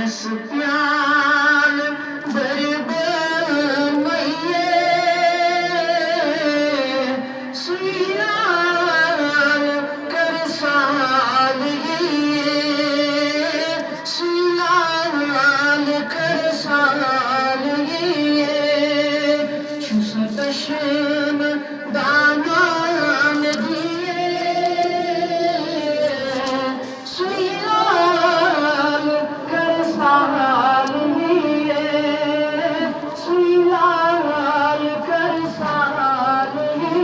प्याल बरबर मैये सुयाल कर साल ये सुयाल कर साल ये चुस तशन दामान दिए सुयाल कर साल ये सुयाल कर साल ये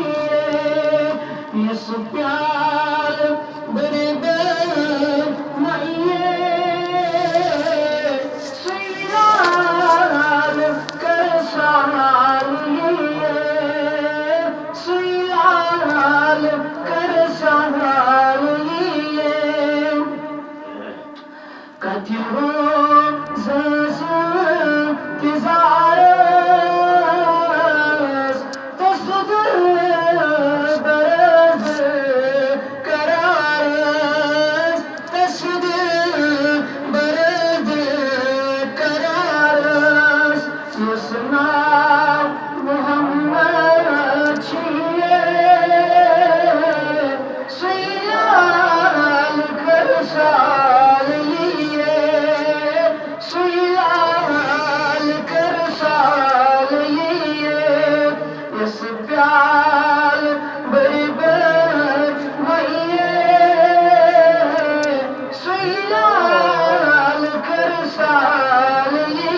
प्याल बरबर मैये सुयाल कर साल ये सुयाल कर साल ये कतिरो तिजारस तसदर बरद करारस तसदर बरद करारस यसना मोहम्मद छिए सुयाल कर साल ये सुयाल कर साल ये यस प्याल बरबर मैये सुयाल कर साल ये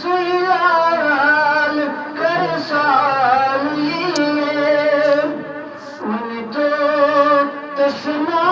सुयाल कर साल ये उन्हें तो तसना